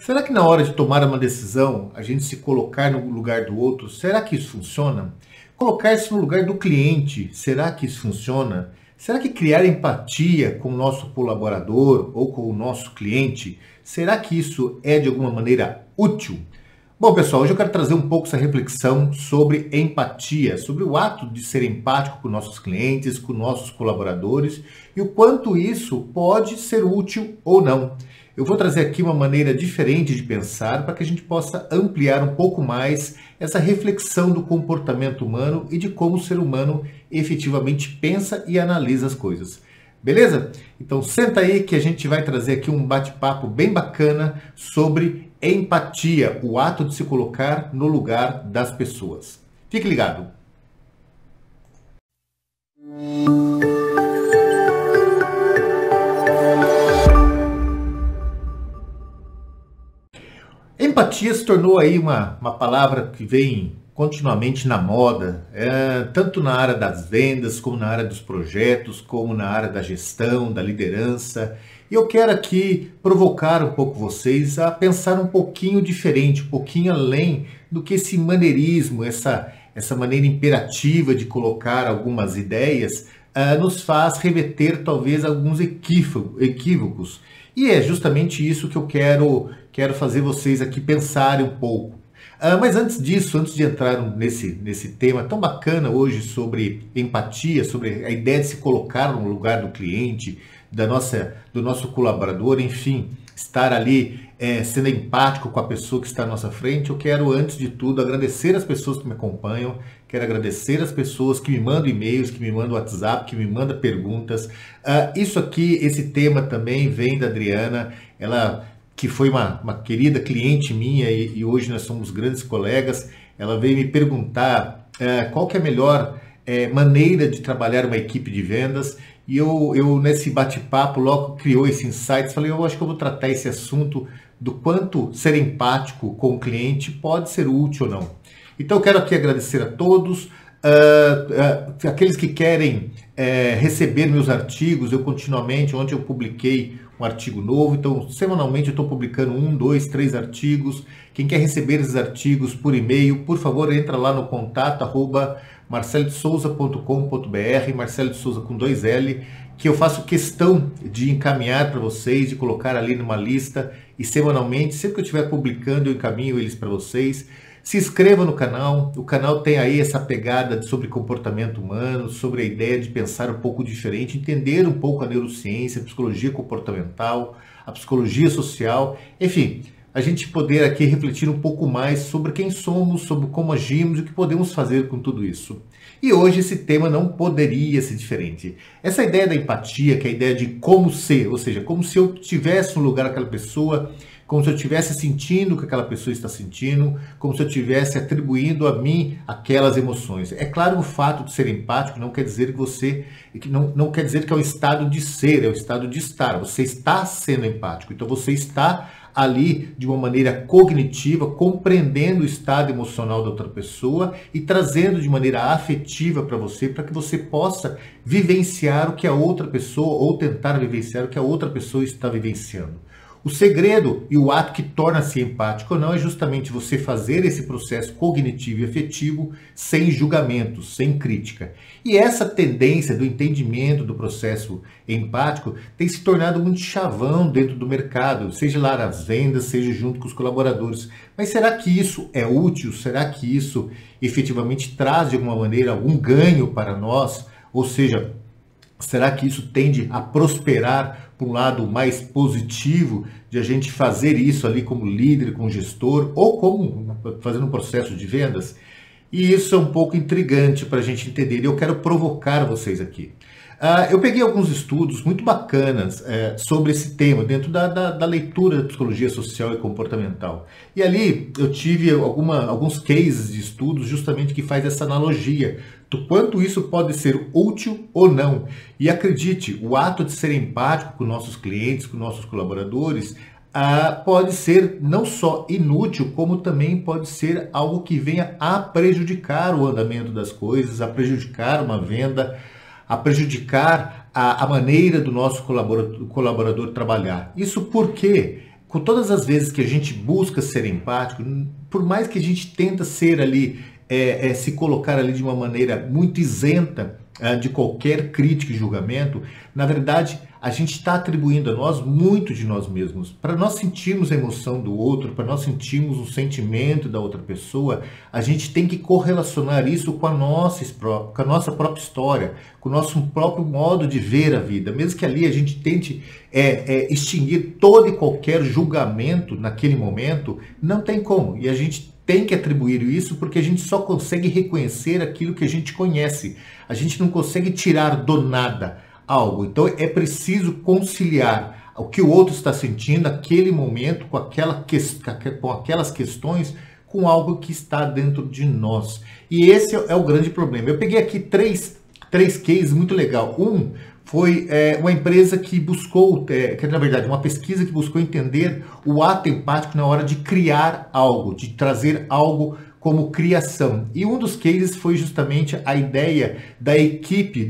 Será que na hora de tomar uma decisão, a gente se colocar no lugar do outro, será que isso funciona? Colocar-se no lugar do cliente, será que isso funciona? Será que criar empatia com o nosso colaborador ou com o nosso cliente, será que isso é de alguma maneira útil? Bom, pessoal, hoje eu quero trazer um pouco essa reflexão sobre empatia, sobre o ato de ser empático com nossos clientes, com nossos colaboradores e o quanto isso pode ser útil ou não. Eu vou trazer aqui uma maneira diferente de pensar para que a gente possa ampliar um pouco mais essa reflexão do comportamento humano e de como o ser humano efetivamente pensa e analisa as coisas. Beleza? Então senta aí que a gente vai trazer aqui um bate-papo bem bacana sobre empatia, o ato de se colocar no lugar das pessoas. Fique ligado. Empatia se tornou aí uma palavra que vem continuamente na moda, tanto na área das vendas, como na área dos projetos, como na área da gestão, da liderança. E eu quero aqui provocar um pouco vocês a pensar um pouquinho diferente, um pouquinho além do que esse maneirismo, essa maneira imperativa de colocar algumas ideias, nos faz remeter talvez a alguns equívocos. E é justamente isso que eu quero fazer vocês aqui pensarem um pouco. Mas antes disso, antes de entrar nesse tema tão bacana hoje sobre empatia, sobre a ideia de se colocar no lugar do cliente, do nosso colaborador, enfim, estar ali sendo empático com a pessoa que está à nossa frente, eu quero, antes de tudo, agradecer as pessoas que me acompanham, quero agradecer as pessoas que me mandam e-mails, que me mandam WhatsApp, que me mandam perguntas. Isso aqui, esse tema também vem da Adriana, ela que foi uma querida cliente minha e hoje nós somos grandes colegas. Ela veio me perguntar qual que é a melhor maneira de trabalhar uma equipe de vendas. E eu nesse bate-papo, logo criou esse insight, falei, eu acho que eu vou tratar esse assunto do quanto ser empático com o cliente pode ser útil ou não. Então eu quero aqui agradecer a todos, aqueles que querem receber meus artigos, ontem eu publiquei um artigo novo, então semanalmente eu estou publicando 1, 2, 3 artigos. Quem quer receber esses artigos por e-mail, por favor, entra lá no contato @marcelodesouza.com.br, Marcelo de Souza com 2 L, que eu faço questão de encaminhar para vocês, de colocar ali numa lista e semanalmente, sempre que eu estiver publicando, eu encaminho eles para vocês. Se inscreva no canal, o canal tem aí essa pegada sobre comportamento humano, sobre a ideia de pensar um pouco diferente, entender um pouco a neurociência, a psicologia comportamental, a psicologia social, enfim, a gente poder aqui refletir um pouco mais sobre quem somos, sobre como agimos e o que podemos fazer com tudo isso. E hoje esse tema não poderia ser diferente. Essa ideia da empatia, que é a ideia de como ser, ou seja, como se eu estivesse no lugar daquela pessoa, como se eu estivesse sentindo o que aquela pessoa está sentindo, como se eu estivesse atribuindo a mim aquelas emoções. É claro, o fato de ser empático não quer dizer não quer dizer que é o estado de ser, é o estado de estar. Você está sendo empático, então você está ali de uma maneira cognitiva, compreendendo o estado emocional da outra pessoa e trazendo de maneira afetiva para que você possa vivenciar o que a outra pessoa, ou tentar vivenciar o que a outra pessoa está vivenciando. O segredo e o ato que torna-se empático ou não é justamente você fazer esse processo cognitivo e afetivo sem julgamento, sem crítica. E essa tendência do entendimento do processo empático tem se tornado muito chavão dentro do mercado, seja lá nas vendas, seja junto com os colaboradores. Mas será que isso é útil? Será que isso efetivamente traz de alguma maneira algum ganho para nós? Ou seja, será que isso tende a prosperar para um lado mais positivo de a gente fazer isso ali como líder, como gestor ou como fazendo um processo de vendas? E isso é um pouco intrigante para a gente entender e eu quero provocar vocês aqui. Eu peguei alguns estudos muito bacanas sobre esse tema, dentro da leitura da psicologia social e comportamental. E ali eu tive alguns cases de estudos justamente que faz essa analogia do quanto isso pode ser útil ou não. E acredite, o ato de ser empático com nossos clientes, com nossos colaboradores, pode ser não só inútil, como também pode ser algo que venha a prejudicar o andamento das coisas, a prejudicar uma venda, a prejudicar a maneira do nosso colaborador trabalhar. Isso porque com todas as vezes que a gente busca ser empático, por mais que a gente tenta ser ali, se colocar ali de uma maneira muito isenta de qualquer crítica e julgamento, na verdade, a gente está atribuindo a nós muito de nós mesmos. Para nós sentirmos a emoção do outro, para nós sentirmos o sentimento da outra pessoa, a gente tem que correlacionar isso com a nossa própria história, com o nosso próprio modo de ver a vida. Mesmo que ali a gente tente extinguir todo e qualquer julgamento naquele momento, não tem como. E a gente tem que atribuir isso porque a gente só consegue reconhecer aquilo que a gente conhece. A gente não consegue tirar do nada algo. Então é preciso conciliar o que o outro está sentindo naquele momento com aquelas questões com algo que está dentro de nós. E esse é o grande problema. Eu peguei aqui três cases muito legal. Um foi uma empresa que buscou, que na verdade uma pesquisa que buscou entender o ato empático na hora de criar algo, de trazer algo como criação. E um dos cases foi justamente a ideia da equipe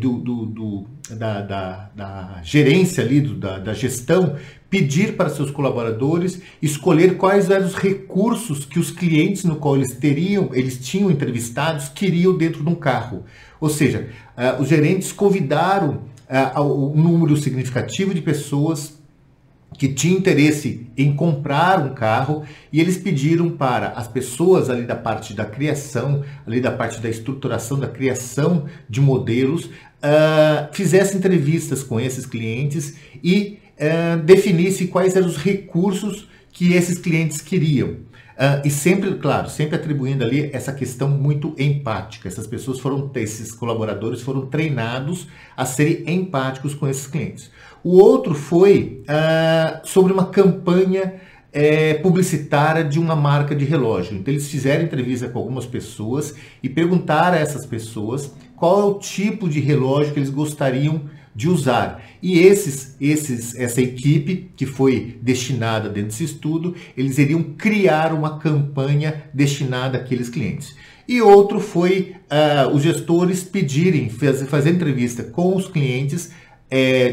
da gerência ali, da gestão, pedir para seus colaboradores escolher quais eram os recursos que os clientes no qual eles tinham entrevistados queriam dentro de um carro. Ou seja, os gerentes convidaram um número significativo de pessoas que tinha interesse em comprar um carro e eles pediram para as pessoas ali da parte da criação, ali da parte da estruturação, da criação de modelos, fizessem entrevistas com esses clientes e definissem quais eram os recursos que esses clientes queriam. E sempre, claro, sempre atribuindo ali essa questão muito empática. Esses colaboradores foram treinados a serem empáticos com esses clientes. O outro foi sobre uma campanha publicitária de uma marca de relógio. Então eles fizeram entrevista com algumas pessoas e perguntaram a essas pessoas qual é o tipo de relógio que eles gostariam de usar. E essa equipe que foi destinada dentro desse estudo, eles iriam criar uma campanha destinada àqueles clientes. E outro foi os gestores pedirem, fazer entrevista com os clientes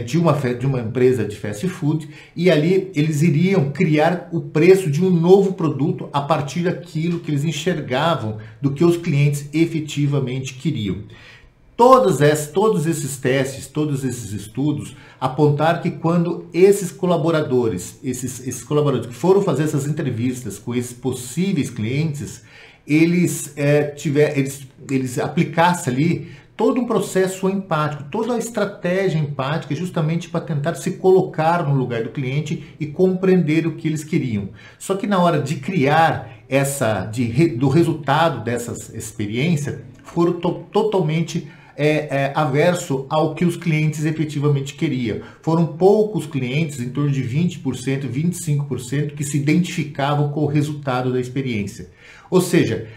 de uma empresa de fast food, e ali eles iriam criar o preço de um novo produto a partir daquilo que eles enxergavam do que os clientes efetivamente queriam. Todos esses testes, todos esses estudos apontaram que quando esses colaboradores que foram fazer essas entrevistas com esses possíveis clientes, eles aplicassem ali todo um processo empático, toda a estratégia empática justamente para tentar se colocar no lugar do cliente e compreender o que eles queriam. Só que na hora de criar do resultado dessas experiências, foram totalmente averso ao que os clientes efetivamente queriam. Foram poucos clientes, em torno de 20%, 25%, que se identificavam com o resultado da experiência. Ou seja,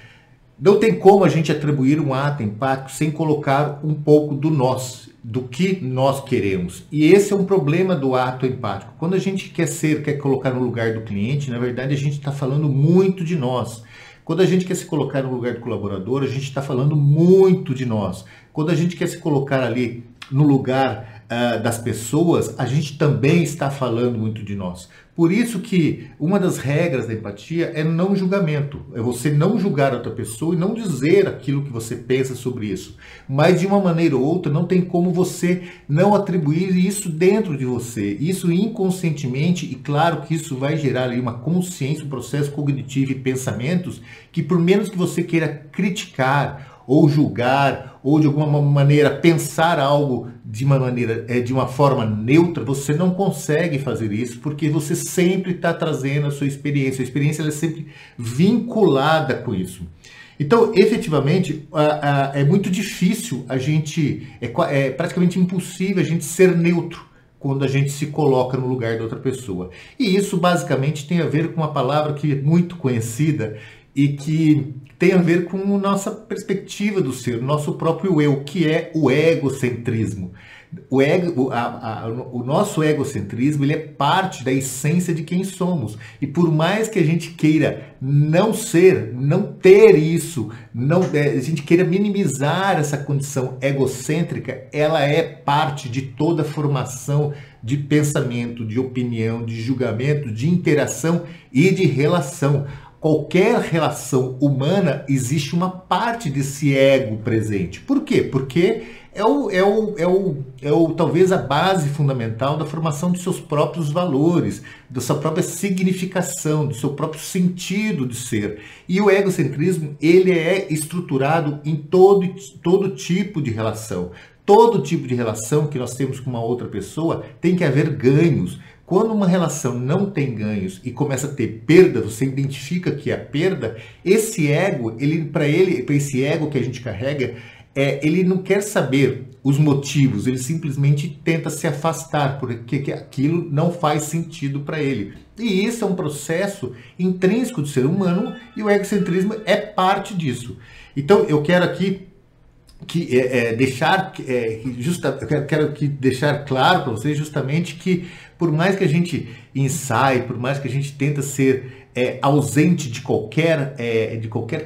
não tem como a gente atribuir um ato empático sem colocar um pouco do que nós queremos. E esse é um problema do ato empático. Quando a gente quer colocar no lugar do cliente, na verdade a gente está falando muito de nós. Quando a gente quer se colocar no lugar do colaborador, a gente está falando muito de nós. Quando a gente quer se colocar ali no lugar das pessoas, a gente também está falando muito de nós. Por isso que uma das regras da empatia é não julgamento. É você não julgar outra pessoa e não dizer aquilo que você pensa sobre isso. Mas de uma maneira ou outra, não tem como você não atribuir isso dentro de você. Isso inconscientemente, e claro que isso vai gerar ali uma consciência, um processo cognitivo e pensamentos que por menos que você queira criticar ou julgar, ou de alguma maneira pensar algo de uma forma neutra, você não consegue fazer isso, porque você sempre está trazendo a sua experiência. A experiência ela é sempre vinculada com isso. Então, efetivamente, é muito difícil é praticamente impossível a gente ser neutro quando a gente se coloca no lugar da outra pessoa. E isso basicamente tem a ver com uma palavra que é muito conhecida e que tem a ver com a nossa perspectiva do ser, o nosso próprio eu, que é o egocentrismo. O nosso egocentrismo ele é parte da essência de quem somos. E por mais que a gente queira não ter isso, a gente queira minimizar essa condição egocêntrica, ela é parte de toda a formação de pensamento, de opinião, de julgamento, de interação e de relação. Qualquer relação humana existe uma parte desse ego presente. Por quê? Porque talvez a base fundamental da formação dos seus próprios valores, da sua própria significação, do seu próprio sentido de ser. E o egocentrismo, ele é estruturado em todo tipo de relação. Todo tipo de relação que nós temos com uma outra pessoa tem que haver ganhos. Quando uma relação não tem ganhos e começa a ter perda, você identifica que é a perda, esse ego, para esse ego que a gente carrega, ele não quer saber os motivos, ele simplesmente tenta se afastar, porque aquilo não faz sentido para ele. E isso é um processo intrínseco do ser humano e o egocentrismo é parte disso. Então eu quero aqui quero deixar claro para vocês justamente que por mais que a gente ensaie, por mais que a gente tenta ser ausente de qualquer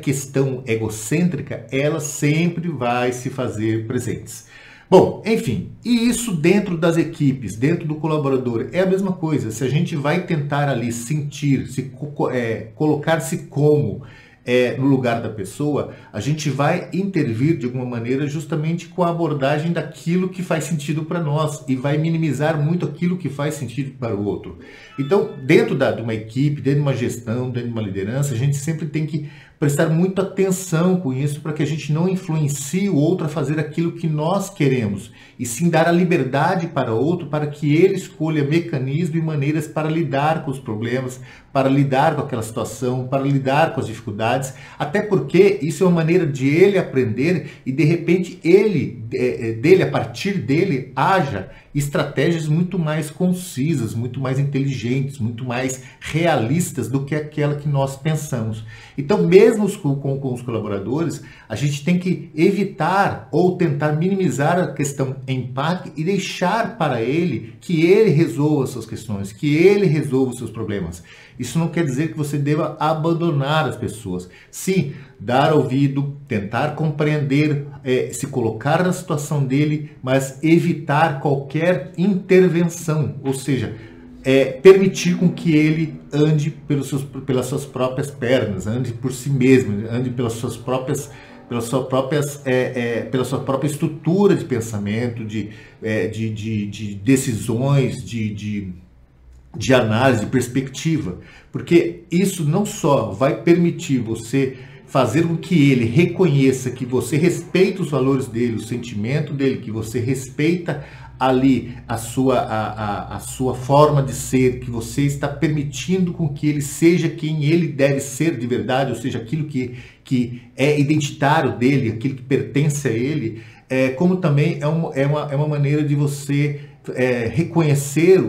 questão egocêntrica, ela sempre vai se fazer presentes. Bom, enfim, e isso dentro das equipes, dentro do colaborador, é a mesma coisa. Se a gente vai tentar ali sentir, colocar-se como no lugar da pessoa, a gente vai intervir de alguma maneira justamente com a abordagem daquilo que faz sentido para nós e vai minimizar muito aquilo que faz sentido para o outro. Então, dentro de uma equipe, dentro de uma gestão, dentro de uma liderança, a gente sempre tem que prestar muita atenção com isso para que a gente não influencie o outro a fazer aquilo que nós queremos, e sim dar a liberdade para o outro para que ele escolha mecanismos e maneiras para lidar com os problemas, para lidar com aquela situação, para lidar com as dificuldades, até porque isso é uma maneira de ele aprender e de repente a partir dele, haja estratégias muito mais concisas, muito mais inteligentes, muito mais realistas do que aquela que nós pensamos. Então, mesmo com os colaboradores, a gente tem que evitar ou tentar minimizar a questão empática e deixar para ele que ele resolva as suas questões, que ele resolva os seus problemas. Isso não quer dizer que você deva abandonar as pessoas. Sim, dar ouvido, tentar compreender, se colocar na situação dele, mas evitar qualquer intervenção, ou seja, permitir com que ele ande pelas suas próprias pernas, ande por si mesmo, ande pela sua própria estrutura de pensamento, de decisões, de análise, de perspectiva, porque isso não só vai permitir você fazer com que ele reconheça que você respeita os valores dele, o sentimento dele, que você respeita ali a sua forma de ser, que você está permitindo com que ele seja quem ele deve ser de verdade, ou seja, aquilo que é identitário dele, aquilo que pertence a ele, como também é uma maneira de você reconhecer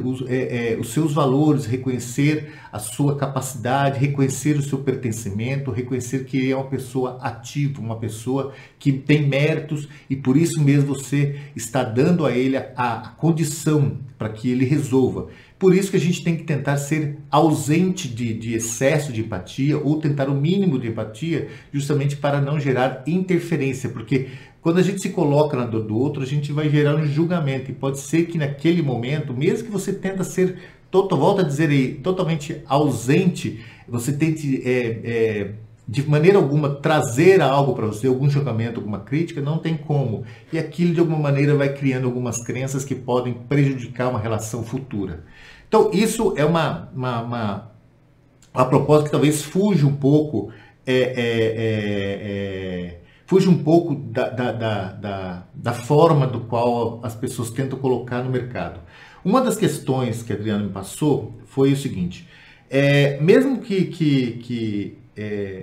os seus valores, reconhecer a sua capacidade, reconhecer o seu pertencimento, reconhecer que ele é uma pessoa ativa, uma pessoa que tem méritos e por isso mesmo você está dando a ele a condição para que ele resolva. Por isso que a gente tem que tentar ser ausente de excesso de empatia ou tentar o mínimo de empatia justamente para não gerar interferência, porque quando a gente se coloca na dor do outro, a gente vai gerar um julgamento. E pode ser que naquele momento, mesmo que você tenta ser, volto a dizer aí, totalmente ausente, você tente, de maneira alguma, trazer algo para você, algum julgamento, alguma crítica, não tem como. E aquilo, de alguma maneira, vai criando algumas crenças que podem prejudicar uma relação futura. Então, isso é uma proposta que talvez fuja um pouco... fuge um pouco da forma do qual as pessoas tentam colocar no mercado. Uma das questões que a Adriana me passou foi o seguinte, mesmo que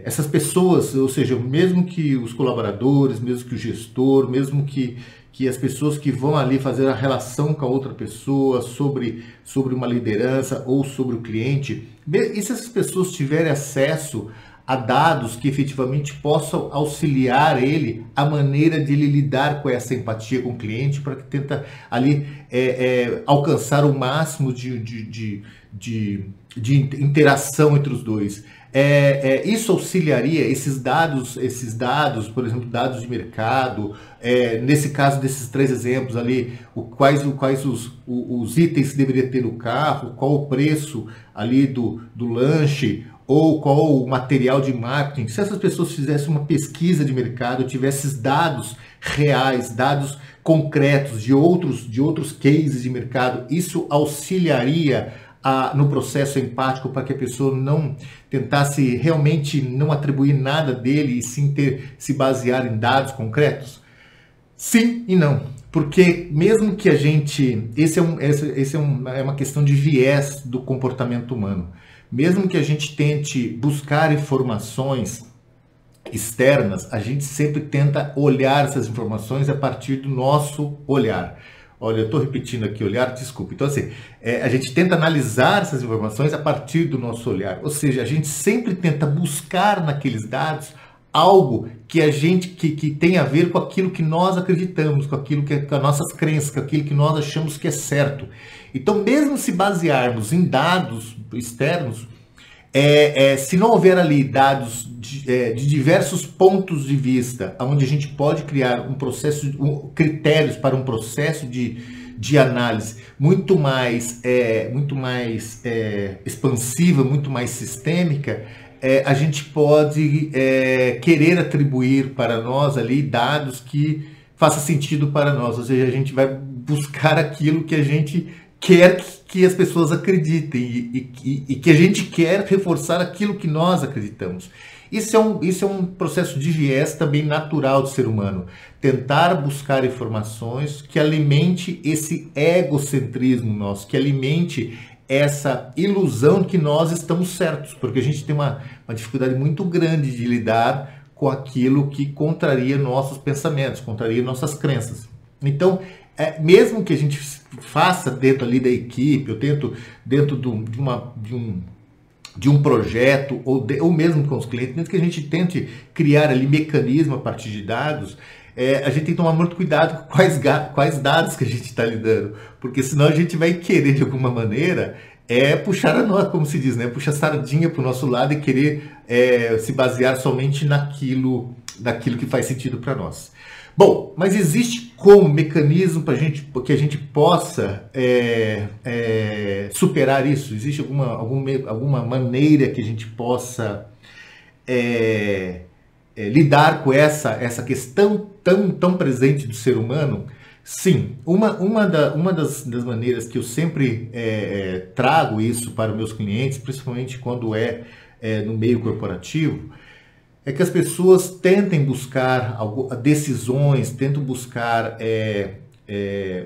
essas pessoas, ou seja, mesmo que os colaboradores, mesmo que o gestor, mesmo que as pessoas que vão ali fazer a relação com a outra pessoa sobre uma liderança ou sobre o cliente, e se essas pessoas tiverem acesso a dados que efetivamente possam auxiliar ele a maneira de ele lidar com essa empatia com o cliente para que tenta ali alcançar o máximo de de interação entre os dois. Isso auxiliaria esses dados, por exemplo, dados de mercado, nesse caso desses 3 exemplos ali, quais os itens que deveria ter no carro, qual o preço ali do lanche, ou qual o material de marketing. Se essas pessoas fizessem uma pesquisa de mercado, tivessem dados reais, dados concretos de outros cases de mercado, isso auxiliaria no processo empático para que a pessoa não tentasse realmente não atribuir nada dele e sim se basear em dados concretos? Sim e não. Porque mesmo que a gente... é uma questão de viés do comportamento humano. Mesmo que a gente tente buscar informações externas, a gente sempre tenta olhar essas informações a partir do nosso olhar. Olha, eu estou repetindo aqui olhar, desculpa. Então, assim, a gente tenta analisar essas informações a partir do nosso olhar. Ou seja, a gente sempre tenta buscar naqueles dados algo que tem a ver com aquilo que nós acreditamos, com aquilo com as nossas crenças, com aquilo que nós achamos que é certo. Então, mesmo se basearmos em dados externos, se não houver ali dados de diversos pontos de vista, onde a gente pode criar critérios para um processo de análise muito mais expansiva, muito mais sistêmica, a gente pode querer atribuir para nós ali dados que façam sentido para nós, ou seja, a gente vai buscar aquilo que a gente quer que as pessoas acreditem e que a gente quer reforçar aquilo que nós acreditamos. Isso é um processo de viés também natural do ser humano. Tentar buscar informações que alimente esse egocentrismo nosso, que alimente essa ilusão que nós estamos certos, porque a gente tem uma dificuldade muito grande de lidar com aquilo que contraria nossos pensamentos, contraria nossas crenças. Então, mesmo que a gente faça dentro ali da equipe, eu tento dentro de um projeto, ou mesmo com os clientes, mesmo que a gente tente criar ali mecanismo a partir de dados, a gente tem que tomar muito cuidado com quais dados que a gente está lidando, porque senão a gente vai querer de alguma maneira puxar a nós, como se diz, né? Puxar a sardinha para o nosso lado e querer se basear somente naquilo que faz sentido para nós. Bom, mas existe como mecanismo para que a gente possa superar isso? Existe alguma maneira que a gente possa lidar com essa questão tão presente do ser humano? Sim, uma das maneiras que eu sempre trago isso para os meus clientes, principalmente quando no meio corporativo, é que as pessoas tentem buscar decisões, tentam buscar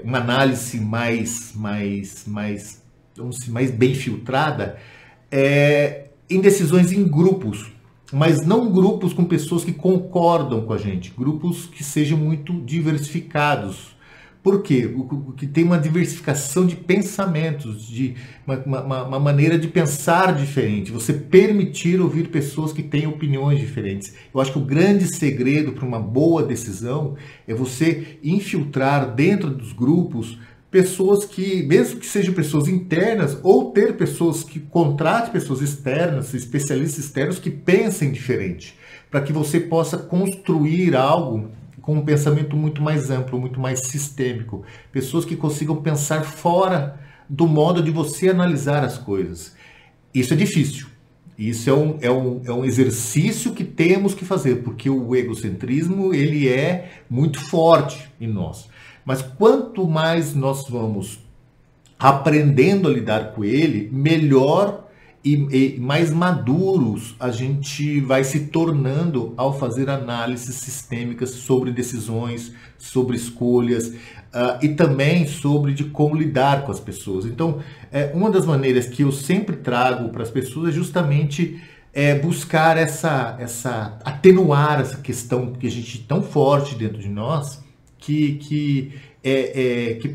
uma análise mais bem filtrada em decisões em grupos, mas não grupos com pessoas que concordam com a gente, grupos que sejam muito diversificados. Por quê? Que tem uma diversificação de pensamentos, de uma maneira de pensar diferente. Você permitir ouvir pessoas que têm opiniões diferentes. Eu acho que o grande segredo para uma boa decisão é você infiltrar dentro dos grupos pessoas que, mesmo que sejam pessoas internas, ou ter pessoas que contratem pessoas externas, especialistas externos que pensem diferente, para que você possa construir algo com um pensamento muito mais amplo, muito mais sistêmico. Pessoas que consigam pensar fora do modo de você analisar as coisas. Isso é difícil. Isso é um exercício que temos que fazer, porque o egocentrismo ele é muito forte em nós. Mas quanto mais nós vamos aprendendo a lidar com ele, melhor e mais maduros a gente vai se tornando ao fazer análises sistêmicas sobre decisões, sobre escolhas e também sobre de como lidar com as pessoas. Então, uma das maneiras que eu sempre trago para as pessoas é justamente buscar atenuar essa questão que a gente tão forte dentro de nós, que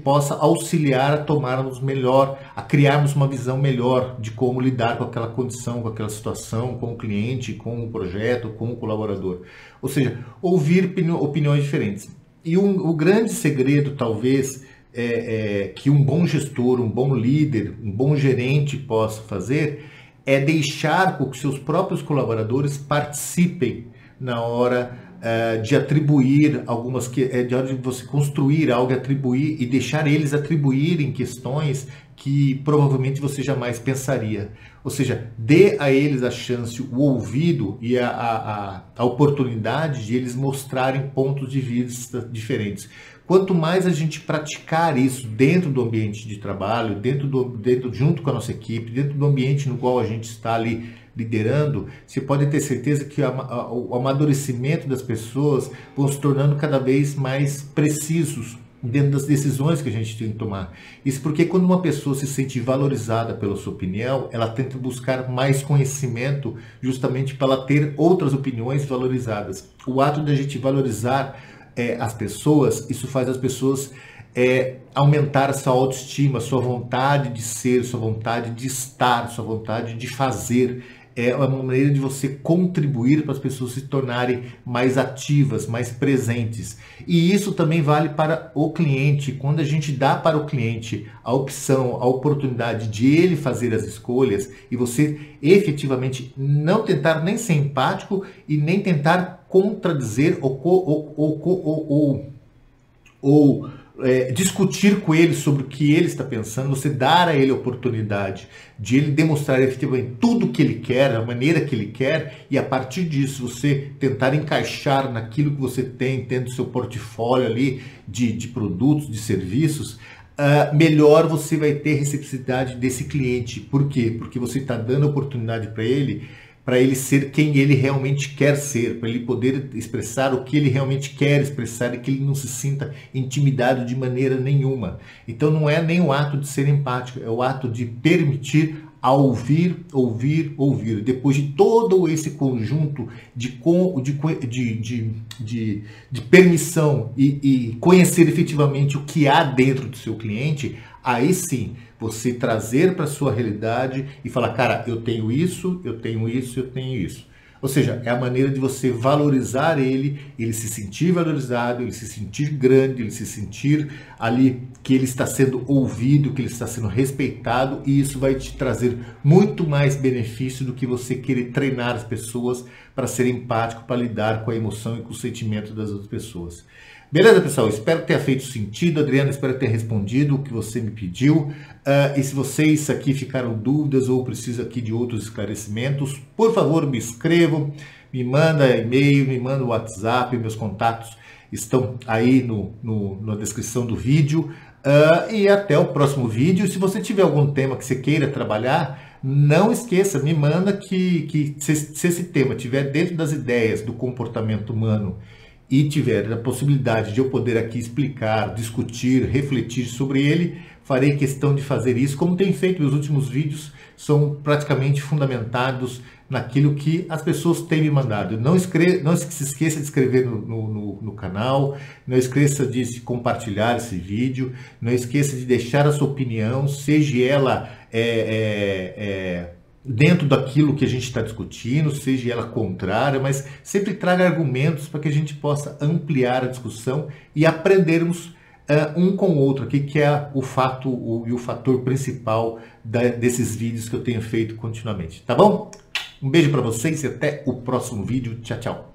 possa auxiliar a tomarmos melhor, a criarmos uma visão melhor de como lidar com aquela condição, com aquela situação, com o cliente, com o projeto, com o colaborador. Ou seja, ouvir opiniões diferentes. E o grande segredo, talvez, que um bom gestor, um bom líder, um bom gerente possa fazer é deixar com que seus próprios colaboradores participem na hora de atribuir de hora de você construir algo, atribuir e deixar eles atribuírem questões que provavelmente você jamais pensaria. Ou seja, dê a eles a chance, o ouvido e a oportunidade de eles mostrarem pontos de vista diferentes. Quanto mais a gente praticar isso dentro do ambiente de trabalho, junto com a nossa equipe, dentro do ambiente no qual a gente está ali liderando, você pode ter certeza que o amadurecimento das pessoas vão se tornando cada vez mais precisos dentro das decisões que a gente tem que tomar. Isso porque quando uma pessoa se sente valorizada pela sua opinião, ela tenta buscar mais conhecimento justamente para ela ter outras opiniões valorizadas. O ato de a gente valorizar as pessoas, isso faz as pessoas aumentar a sua autoestima, sua vontade de ser, sua vontade de estar, sua vontade de fazer. É uma maneira de você contribuir para as pessoas se tornarem mais ativas, mais presentes. E isso também vale para o cliente. Quando a gente dá para o cliente a opção, a oportunidade de ele fazer as escolhas e você efetivamente não tentar nem ser empático e nem tentar contradizer ou discutir com ele sobre o que ele está pensando, você dar a ele a oportunidade de ele demonstrar efetivamente tudo o que ele quer, a maneira que ele quer, e a partir disso você tentar encaixar naquilo que você tem, tendo seu portfólio ali de produtos, de serviços, melhor você vai ter reciprocidade desse cliente. Por quê? Porque você está dando oportunidade para ele ser quem ele realmente quer ser, para ele poder expressar o que ele realmente quer expressar e que ele não se sinta intimidado de maneira nenhuma. Então não é nem o ato de ser empático, é o ato de permitir a ouvir. Depois de todo esse conjunto de permissão e conhecer efetivamente o que há dentro do seu cliente, aí sim, você trazer para a sua realidade e falar, cara, eu tenho isso, eu tenho isso, eu tenho isso. Ou seja, é a maneira de você valorizar ele se sentir valorizado, ele se sentir grande, ele se sentir ali que ele está sendo ouvido, que ele está sendo respeitado, e isso vai te trazer muito mais benefício do que você querer treinar as pessoas para ser empático, para lidar com a emoção e com o sentimento das outras pessoas. Beleza, pessoal? Espero que tenha feito sentido, Adriano. Espero ter respondido o que você me pediu. E se vocês aqui ficaram dúvidas ou precisam aqui de outros esclarecimentos, por favor, me escrevam, me manda e-mail, me manda WhatsApp, meus contatos estão aí na descrição do vídeo. E até o próximo vídeo. Se você tiver algum tema que você queira trabalhar, não esqueça, me manda que se esse tema estiver dentro das ideias do comportamento humano e tiver a possibilidade de eu poder aqui explicar, discutir, refletir sobre ele, farei questão de fazer isso, como tenho feito. Meus últimos vídeos são praticamente fundamentados naquilo que as pessoas têm me mandado. Não se esqueça de inscrever no canal, não esqueça de compartilhar esse vídeo, não esqueça de deixar a sua opinião, seja ela dentro daquilo que a gente está discutindo, seja ela contrária, mas sempre traga argumentos para que a gente possa ampliar a discussão e aprendermos um com o outro aqui, que é o fator principal desses vídeos que eu tenho feito continuamente. Tá bom? Um beijo para vocês e até o próximo vídeo. Tchau, tchau.